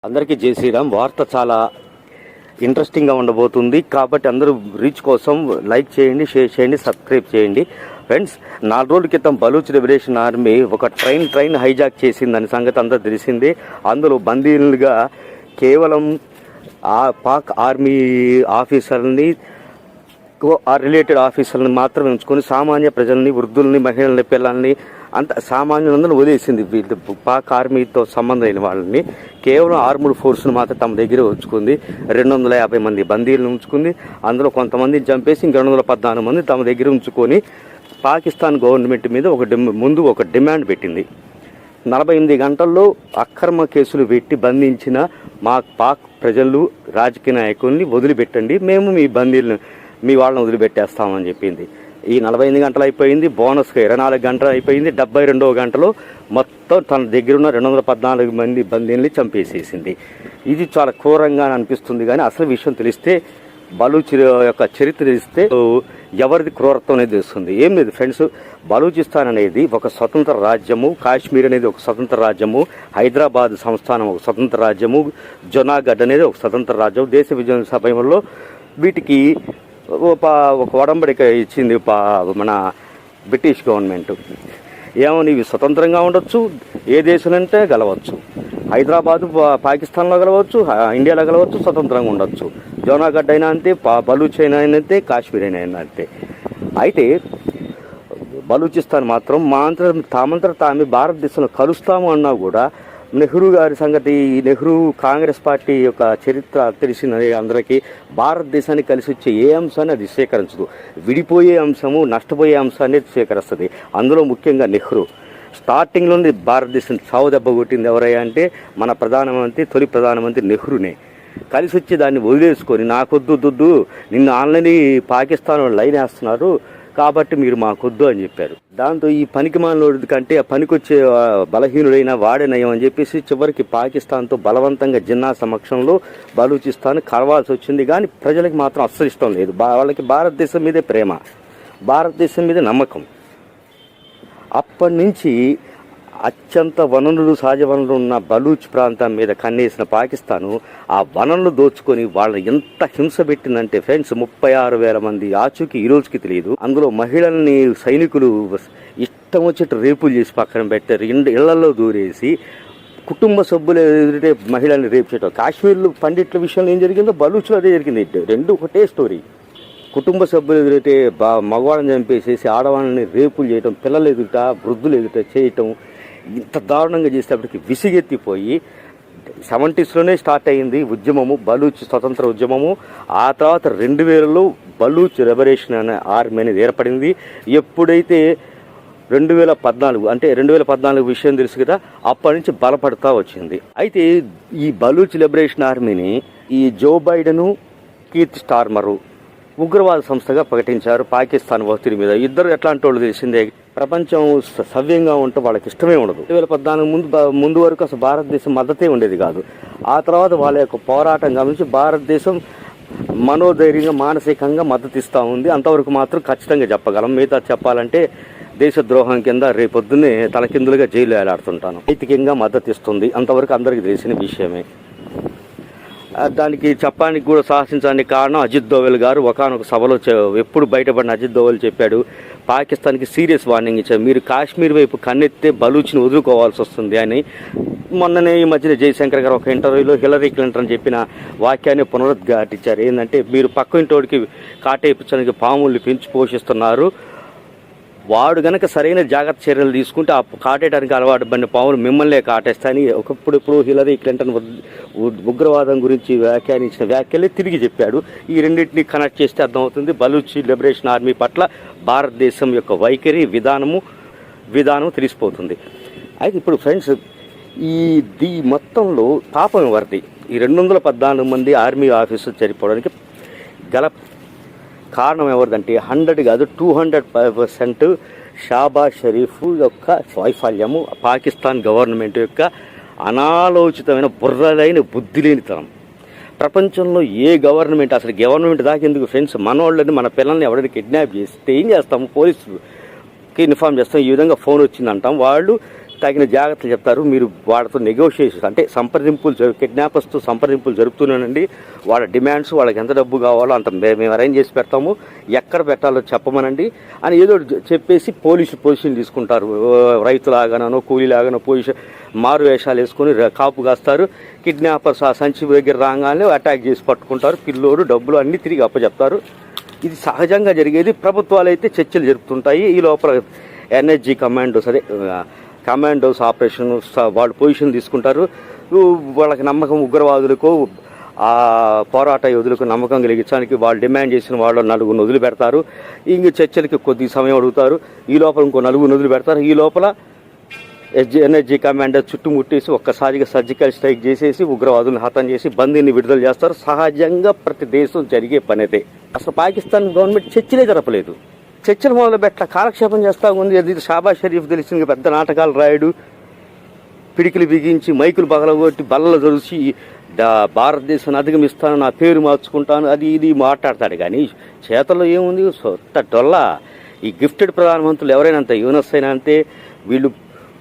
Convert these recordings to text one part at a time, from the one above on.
అందరికీ జై శ్రీరామ్. వార్త చాలా ఇంట్రెస్టింగ్గా ఉండబోతుంది కాబట్టి అందరూ రీచ్ కోసం లైక్ చేయండి, షేర్ చేయండి, సబ్స్క్రైబ్ చేయండి. ఫ్రెండ్స్, 4 రోజుల క్రితం బలూచ్ లిబరేషన్ ఆర్మీ ఒక ట్రైన్ హైజాక్ చేసిందని సంగతి అందరూ తెలిసిందే. అందులో బందీలుగా కేవలం పాక్ ఆర్మీ ఆఫీసర్ని, రిలేటెడ్ ఆఫీసర్ని మాత్రమే ఉంచుకొని సామాన్య ప్రజల్ని, వృద్ధుల్ని, మహిళల్ని, పిల్లల్ని అంత సామాన్యులందరూ వదిలేసింది. పాక్ ఆర్మీతో సంబంధం అయిన వాళ్ళని కేవలం ఆర్మ్డ్ ఫోర్స్ను మాత్రం తమ దగ్గర ఉంచుకుంది. 250 మంది బందీలను ఉంచుకుంది. అందులో కొంతమందిని చంపేసి 214 మంది తమ దగ్గర ఉంచుకొని పాకిస్తాన్ గవర్నమెంట్ మీద ముందు ఒక డిమాండ్ పెట్టింది. 48 గంటల్లో అక్రమ కేసులు పెట్టి బంధించిన మా పాక్ ప్రజలు, రాజకీయ నాయకుల్ని వదిలిపెట్టండి, మేము మీ వాళ్ళని వదిలిపెట్టేస్తామని చెప్పింది. ఈ 48 గంటలు అయిపోయింది. బోనస్గా 24 గంటలు అయిపోయింది. 72వ గంటలో మొత్తం తన దగ్గర ఉన్న 214 మంది బందీల్ని చంపేసేసింది. ఇది చాలా క్రూరంగా అనిపిస్తుంది. కానీ అసలు విషయం తెలిస్తే, బలూచ్ యొక్క చరిత్ర తెలిస్తే ఎవరిది క్రూరత్వం అనేది తెలుస్తుంది. ఏం లేదు ఫ్రెండ్స్, బలూచిస్తాన్ అనేది ఒక స్వతంత్ర రాజ్యము, కాశ్మీర్ అనేది ఒక స్వతంత్ర రాజ్యము, హైదరాబాద్ సంస్థానం ఒక స్వతంత్ర రాజ్యము, జునాగఢ్ అనేది ఒక స్వతంత్ర రాజ్యం. దేశ విభజన సమయంలో వీటికి ఒక ఒడంబడిక ఇచ్చింది మన బ్రిటిష్ గవర్నమెంట్. ఏమని, ఇవి స్వతంత్రంగా ఉండొచ్చు, ఏ దేశంలో అంటే గెలవచ్చు, హైదరాబాదు పాకిస్తాన్లో గెలవచ్చు, ఇండియాలో గెలవచ్చు, స్వతంత్రంగా ఉండొచ్చు. జోనాగఢ్ అయినా అంతే, బలూచ్ అయినా అంతే, కాశ్మీర్ అయినా అంతే. అయితే బలూచిస్తాన్ మాత్రం తామే భారతదేశంలో కలుస్తాము అన్నా కూడా, నెహ్రూ గారి సంగతి, నెహ్రూ కాంగ్రెస్ పార్టీ యొక్క చరిత్ర తెలిసినది అందరికీ. భారతదేశాన్ని కలిసి వచ్చే ఏ అంశాన్ని అది స్వీకరించదు. విడిపోయే అంశము, నష్టపోయే అంశాన్ని స్వీకరిస్తుంది. అందులో ముఖ్యంగా నెహ్రూ స్టార్టింగ్లోనే భారతదేశం చావు దెబ్బ కొట్టింది ఎవరయ్యా అంటే మన తొలి ప్రధానమంత్రి నెహ్రూనే. కలిసి వచ్చి దాన్ని వదిలేసుకొని, నాకొద్దు, నిన్ను ఆన్లైన్ పాకిస్తాన్ లైన్ వేస్తున్నారు కాబట్టి మీరు మాకొద్దు అని చెప్పారు. దాంతో ఈ పనికిమాలినోడి కంటే ఆ పనికొచ్చే బలహీనుడైన వాడే నయం అని చెప్పేసి చివరికి పాకిస్తాన్తో బలవంతంగా జిన్నా సమక్షంలో బలూచిస్తాన్ కలవాల్సి వచ్చింది. కానీ ప్రజలకు మాత్రం అస్సలు ఇష్టం లేదు. వాళ్ళకి భారతదేశం మీదే ప్రేమ, భారతదేశం మీద నమ్మకం. అప్పటి నుంచి అత్యంత సహజ వనరులు ఉన్న బలూచ్ ప్రాంతం మీద కన్నేసిన పాకిస్తాను ఆ వనరులు దోచుకొని వాళ్ళని ఎంత హింస పెట్టిందంటే ఫ్రెండ్స్, 36,000 మంది ఆచూకీ ఈ రోజుకి తెలియదు. అందులో మహిళల్ని సైనికులు ఇష్టం వచ్చేట్టు రేపులు చేసి పక్కన పెట్టారు. ఇళ్లలో దూరేసి కుటుంబ సభ్యులు ఎదుటే మహిళల్ని రేపు చేయటం. కాశ్మీర్లో పండిట్ల విషయంలో ఏం జరిగిందో బలూచ్లో అదే జరిగింది. రెండు ఒకటే స్టోరీ. కుటుంబ సభ్యులు ఎదురైతే మగవాళ్ళని చంపేసేసి ఆడవాళ్ళని రేపులు చేయటం, పిల్లలు ఎదుట, వృద్ధులు ఎదుట చేయటం, ఇంత దారుణంగా చేసేటప్పటికి విసిగెత్తిపోయి 70sలోనే స్టార్ట్ అయింది ఉద్యమము, బలూచ్ స్వతంత్ర ఉద్యమము. ఆ తర్వాత 2000లో బలూచ్ లిబరేషన్ అనే ఆర్మీ అనేది ఏర్పడింది. ఎప్పుడైతే 2014 విషయం తెలుసు కదా, అప్పటి నుంచి బలపడతా వచ్చింది. అయితే ఈ బలూచ్ లిబరేషన్ ఆర్మీని ఈ జో బైడెను, కీత్ స్టార్మరు ఉగ్రవాద సంస్థగా ప్రకటించారు పాకిస్తాన్ ఒత్తిడి మీద. ఇద్దరు ఎట్లాంటి వాళ్ళు తెలిసిందే. ప్రపంచం సవ్యంగా ఉంటే వాళ్ళకి ఇష్టమే ఉండదు. 2014 ముందు వరకు అసలు భారతదేశం మద్దతే ఉండేది కాదు. ఆ తర్వాత వాళ్ళ యొక్క పోరాటం గమనించి భారతదేశం మనోధైర్యంగా, మానసికంగా మద్దతు ఇస్తూ ఉంది. అంతవరకు మాత్రం ఖచ్చితంగా చెప్పగలం. మిగతా చెప్పాలంటే దేశద్రోహం కింద రేపొద్దునే తలకిందులుగా జైలు వేలాడుతుంటాను. నైతికంగా మద్దతు ఇస్తుంది, అంతవరకు అందరికీ తెలిసిన విషయమే. దానికి చెప్పడానికి కూడా సాహసించడానికి కారణం అజిత్ దోవల్ గారు ఒకానొక సభలో ఎప్పుడు బయటపడిన అజిత్ దోవల్ చెప్పాడు, పాకిస్తాన్కి సీరియస్ వార్నింగ్ ఇచ్చారు, మీరు కాశ్మీర్ వైపు కన్నెత్తే బలూచ్ని వదులుకోవాల్సి వస్తుంది అని. మొన్ననే ఈ మధ్యన జయశంకర్ గారు ఒక ఇంటర్వ్యూలో హిలరీ క్లింటన్ చెప్పిన వాక్యాన్ని పునరుద్ఘాటించారు. ఏంటంటే, మీరు పక్క ఇంటోడికి కాటేపించడానికి పాముల్ని పెంచి పోషిస్తున్నారు, వాడు గనక సరైన జాగ్రత్త చర్యలు తీసుకుంటే ఆ కాటేయడానికి అలవాటు పడిన పాములు మిమ్మల్నే కాటేస్తాయని ఒకప్పుడు హిలరీ క్లింటన్ ఉగ్రవాదం గురించి వ్యాఖ్యానించిన వ్యాఖ్యలే తిరిగి చెప్పాడు. ఈ రెండింటిని కనెక్ట్ చేస్తే అర్థమవుతుంది బలూచ్ లిబరేషన్ ఆర్మీ పట్ల భారతదేశం యొక్క వైఖరి, విధానం తెలిసిపోతుంది. అయితే ఇప్పుడు ఫ్రెండ్స్, ఈ మొత్తంలో పాపం ఎవరిది? ఈ 214 మంది ఆర్మీ ఆఫీసర్లు చనిపోవడానికి గల కారణం ఎవరిదంటే 100 కాదు 200% షాబాజ్ షరీఫ్ యొక్క వైఫల్యము, పాకిస్తాన్ గవర్నమెంట్ యొక్క అనాలోచితమైన బుర్రలైన బుద్ధి లేనితనం. ప్రపంచంలో ఏ గవర్నమెంట్, అసలు గవర్నమెంట్ దాకా ఎందుకు ఫ్రెండ్స్, మనోళ్ళని, మన పిల్లల్ని ఎవరైనా కిడ్నాప్ చేస్తే ఏం చేస్తాము? పోలీసుకి ఇన్ఫార్మ్ చేస్తాం, ఈ విధంగా ఫోన్ వచ్చిందంటాం, వాళ్ళు తగిన జాగ్రత్తలు చెప్తారు. మీరు వాళ్ళతో నెగోషియేషన్ అంటే కిడ్నాపర్స్తో సంప్రదింపులు జరుపుతున్నానండి. వాళ్ళ డిమాండ్స్, వాళ్ళకి ఎంత డబ్బు కావాలో అంత మేము అరేంజ్ చేసి పెడతాము, ఎక్కడ పెట్టాలో చెప్పమనండి అని ఏదో చెప్పేసి పొజిషన్ తీసుకుంటారు. రైతులాగానో కూలీలాగానో మారు వేషాలు వేసుకొని కాపు కాస్తారు. కిడ్నాపర్స్ ఆ సంచి దగ్గర రాగానే అటాక్ చేసి పట్టుకుంటారు. పిల్లోడు డబ్బులు అన్నీ తిరిగి అప్పచెప్తారు. ఇది సహజంగా జరిగేది. ప్రభుత్వాలు అయితే చర్చలు జరుపుతుంటాయి. ఈ లోపల ఎన్ఎస్జీ కమాండోస్ ఆపరేషన్ వాళ్ళు పొజిషన్ తీసుకుంటారు. వాళ్ళకి నమ్మకం, ఉగ్రవాదులకు ఆ పోరాట యోధులకు నమ్మకం కలిగించడానికి వాళ్ళు డిమాండ్ చేసిన వాళ్ళు 4 వదిలిపెడతారు. ఇంక చర్చలకి కొద్ది సమయం అడుగుతారు. ఈ లోపల ఇంకో 4 వదిలిపెడతారు. ఈ లోపల ఎన్ఎస్జీ కమాండర్ చుట్టుముట్టేసి ఒక్కసారిగా సర్జికల్ స్ట్రైక్ చేసేసి ఉగ్రవాదులను హతం చేసి బందీని విడుదల చేస్తారు. సహజంగా ప్రతి దేశం జరిగే పనిదే. అసలు పాకిస్తాన్ గవర్నమెంట్ చర్చలే జరపలేదు. చర్చలు మొదలుపెట్ల కాలక్షేపం చేస్తూ ఉంది. అది షాబాజ్ షరీఫ్ తెలిసింది పెద్ద నాటకాలు రాయడు, పిడికిలు బిగించి మైకులు పగలగొట్టి బల్లలు తెరిచి భారతదేశాన్ని అధిగమిస్తాను, నా పేరు మార్చుకుంటాను, అది ఇది మాట్లాడతాడు. కానీ చేతల్లో ఏముంది? సొంత డొల్లా. ఈ గిఫ్టెడ్ ప్రధానమంత్రులు ఎవరైనా అంతే, యూనస్ అయినా అంతే. వీళ్ళు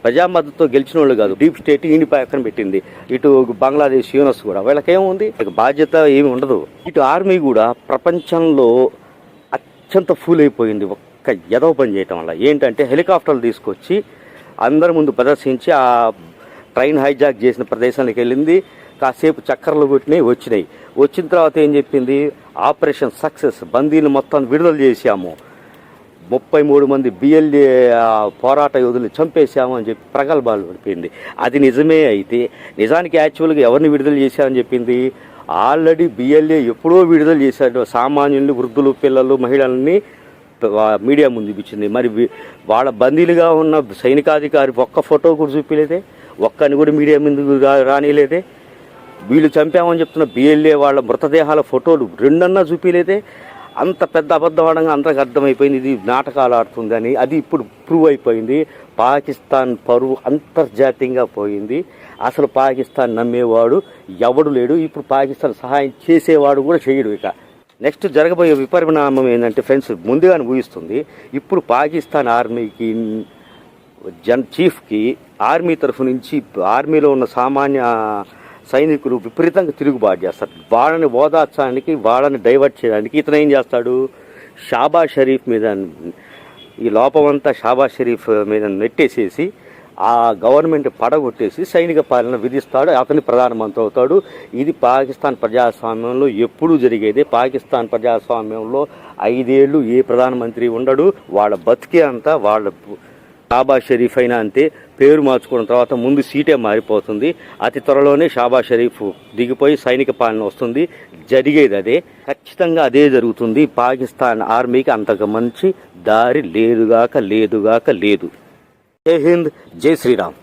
ప్రజామద్దతుతో గెలిచిన వాళ్ళు కాదు. డీప్ స్టేట్ ఈయన పక్కన పెట్టింది. ఇటు బంగ్లాదేశ్ యూనస్ కూడా వీళ్ళకేముంది, బాధ్యత ఏమి ఉండదు. ఇటు ఆర్మీ కూడా ప్రపంచంలో అత్యంత ఫూల్ అయిపోయింది ఒక్క ఎదవ పని చేయటం వల్ల. ఏంటంటే హెలికాప్టర్లు తీసుకొచ్చి అందరి ముందు ప్రదర్శించి ఆ ట్రైన్ హైజాక్ చేసిన ప్రదేశానికి వెళ్ళింది. కాసేపు చక్కర్లు కొట్టినాయి, వచ్చినాయి. వచ్చిన తర్వాత ఏం చెప్పింది? ఆపరేషన్ సక్సెస్, బందీలు మొత్తం విడుదల చేశాము, 33 మంది బిఎల్ఏ పోరాట యోధులు చంపేశాము అని చెప్పి ప్రగల్భాలు పడిపోయింది. అది నిజమే అయితే నిజానికి యాక్చువల్గా ఎవరిని విడుదల చేశారని చెప్పింది? ఆల్రెడీ బిఎల్ఏ ఎప్పుడో విడుదల చేశాడు. సామాన్యుల్ని, వృద్ధులు, పిల్లలు, మహిళల్ని మీడియా ముందు ఇచ్చింది. మరి వాళ్ళ బందీలుగా ఉన్న సైనికాధికారి ఒక్క ఫోటో కూడా చూపించలేదే, ఒక్కని కూడా మీడియా ముందు రానిలేదే. వీళ్ళు చంపామని చెప్తున్న బిఎల్ఏ వాళ్ళ మృతదేహాల ఫోటోలు 2 చూపించలేదే. అంత పెద్ద అబద్ధవాడంగా అందరికి అర్థమైపోయింది ఇది నాటకాలు ఆడుతుందని. అది ఇప్పుడు ప్రూవ్ అయిపోయింది. పాకిస్తాన్ పరువు అంతర్జాతీయంగా పోయింది. అసలు పాకిస్తాన్ నమ్మేవాడు ఎవడు లేడు. ఇప్పుడు పాకిస్తాన్ సహాయం చేసేవాడు కూడా చేయడు. ఇక నెక్స్ట్ జరగబోయే విపరిణామం ఏంటంటే ఫ్రెండ్స్, ముందుగానే ఊహిస్తుంది. ఇప్పుడు పాకిస్తాన్ ఆర్మీకి చీఫ్కి ఆర్మీ తరఫు నుంచి ఆర్మీలో ఉన్న సామాన్య సైనికులు విపరీతంగా తిరుగుబాటు చేస్తారు. వాళ్ళని ఓదార్చడానికి, వాళ్ళని డైవర్ట్ చేయడానికి ఇతను ఏం చేస్తాడు? షాబాజ్ షరీఫ్ మీద ఈ లోపమంతా షాబాజ్ షరీఫ్ మీద నెట్టేసేసి ఆ గవర్నమెంట్ పడగొట్టేసి సైనిక పాలన విధిస్తాడు. అతని ప్రధానమంత్రి అవుతాడు. ఇది పాకిస్తాన్ ప్రజాస్వామ్యంలో ఎప్పుడూ జరిగేదే. పాకిస్తాన్ ప్రజాస్వామ్యంలో 5 ఏళ్ళు ఏ ప్రధానమంత్రి ఉండడు. వాళ్ళ బతికే అంతా వాళ్ళ షాబాజ్ షరీఫ్ అయినా అంతే. పేరు మార్చుకున్న తర్వాత ముందు సీటే మారిపోతుంది. అతి త్వరలోనే షాబాజ్ షరీఫ్ దిగిపోయి సైనిక పాలన వస్తుంది. జరిగేది అదే, ఖచ్చితంగా అదే జరుగుతుంది. పాకిస్తాన్ ఆర్మీకి అంతకు మంచి దారి లేదుగాక లేదు. జై హింద్, జై శ్రీరామ్.